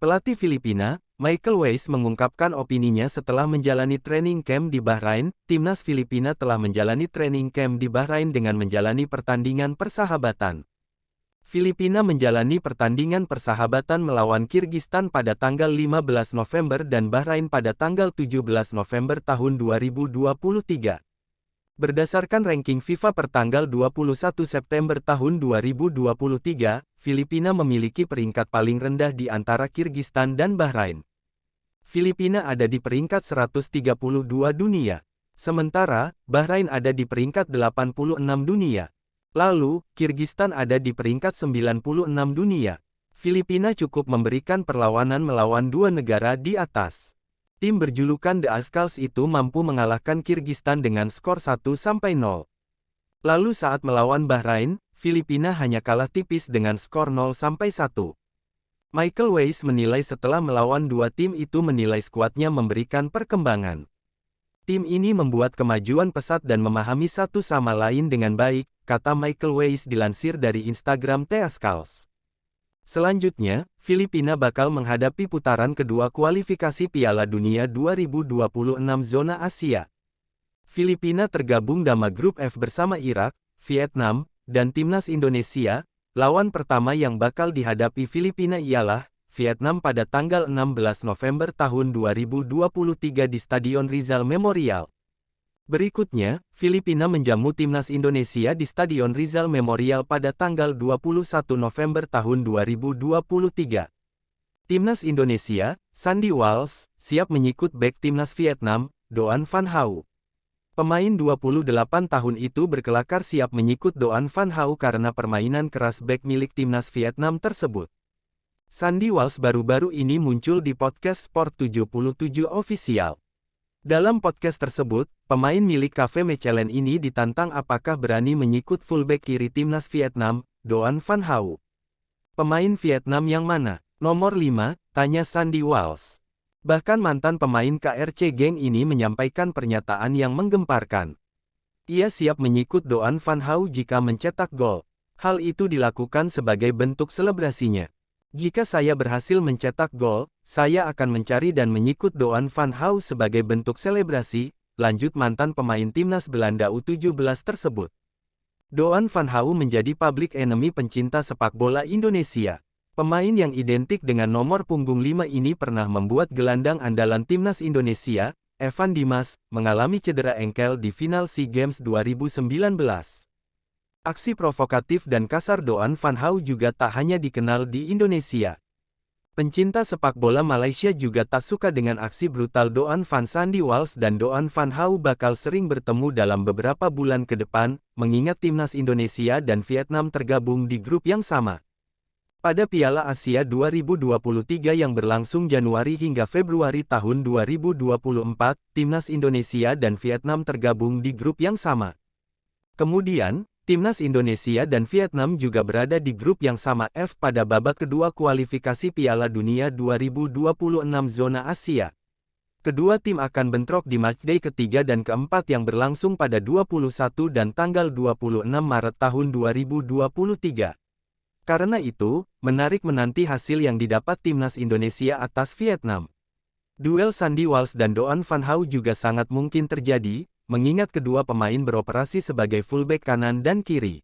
Pelatih Filipina, Michael Weiss mengungkapkan opininya setelah menjalani training camp di Bahrain. Timnas Filipina telah menjalani training camp di Bahrain dengan menjalani pertandingan persahabatan. Filipina menjalani pertandingan persahabatan melawan Kirgistan pada tanggal 15 November dan Bahrain pada tanggal 17 November tahun 2023. Berdasarkan ranking FIFA per tanggal 21 September tahun 2023, Filipina memiliki peringkat paling rendah di antara Kirgistan dan Bahrain. Filipina ada di peringkat 132 dunia. Sementara, Bahrain ada di peringkat 86 dunia. Lalu, Kirgistan ada di peringkat 96 dunia. Filipina cukup memberikan perlawanan melawan dua negara di atas. Tim berjulukan The Ascals itu mampu mengalahkan Kirgistan dengan skor 1-0. Lalu saat melawan Bahrain, Filipina hanya kalah tipis dengan skor 0-1. Michael Weiss menilai setelah melawan dua tim itu menilai skuadnya memberikan perkembangan. Tim ini membuat kemajuan pesat dan memahami satu sama lain dengan baik, kata Michael Weiss dilansir dari Instagram The Ascals. Selanjutnya, Filipina bakal menghadapi putaran kedua kualifikasi Piala Dunia 2026 zona Asia. Filipina tergabung dalam grup F bersama Irak, Vietnam, dan Timnas Indonesia. Lawan pertama yang bakal dihadapi Filipina ialah Vietnam pada tanggal 16 November tahun 2023 di Stadion Rizal Memorial. Berikutnya, Filipina menjamu Timnas Indonesia di Stadion Rizal Memorial pada tanggal 21 November tahun 2023. Timnas Indonesia, Sandy Walsh, siap menyikut bek Timnas Vietnam, Doan Van Hau. Pemain 28 tahun itu berkelakar siap menyikut Doan Van Hau karena permainan keras bek milik Timnas Vietnam tersebut. Sandy Walsh baru-baru ini muncul di podcast Sport 77 Official. Dalam podcast tersebut, pemain milik Cafe Mechelen ini ditantang apakah berani menyikut fullback kiri Timnas Vietnam, Doan Van Hau. Pemain Vietnam yang mana? Nomor 5, tanya Sandy Walsh. Bahkan mantan pemain KRC Genk ini menyampaikan pernyataan yang menggemparkan. Ia siap menyikut Doan Van Hau jika mencetak gol. Hal itu dilakukan sebagai bentuk selebrasinya. Jika saya berhasil mencetak gol, saya akan mencari dan menyikut Doan Van Hau sebagai bentuk selebrasi, lanjut mantan pemain Timnas Belanda U17 tersebut. Doan Van Hau menjadi public enemy pencinta sepak bola Indonesia. Pemain yang identik dengan nomor punggung 5 ini pernah membuat gelandang andalan Timnas Indonesia, Evan Dimas, mengalami cedera engkel di final SEA Games 2019. Aksi provokatif dan kasar Doan Van Hau juga tak hanya dikenal di Indonesia. Pencinta sepak bola Malaysia juga tak suka dengan aksi brutal Doan Van. Sandy Walsh dan Doan Van Hau bakal sering bertemu dalam beberapa bulan ke depan, mengingat Timnas Indonesia dan Vietnam tergabung di grup yang sama. Pada Piala Asia 2023 yang berlangsung Januari hingga Februari tahun 2024, Timnas Indonesia dan Vietnam tergabung di grup yang sama. Kemudian, Timnas Indonesia dan Vietnam juga berada di grup yang sama F pada babak kedua kualifikasi Piala Dunia 2026 zona Asia. Kedua tim akan bentrok di matchday ketiga dan keempat yang berlangsung pada 21 dan tanggal 26 Maret tahun 2023. Karena itu, menarik menanti hasil yang didapat Timnas Indonesia atas Vietnam. Duel Sandy Walsh dan Doan Van Hau juga sangat mungkin terjadi, mengingat kedua pemain beroperasi sebagai fullback kanan dan kiri.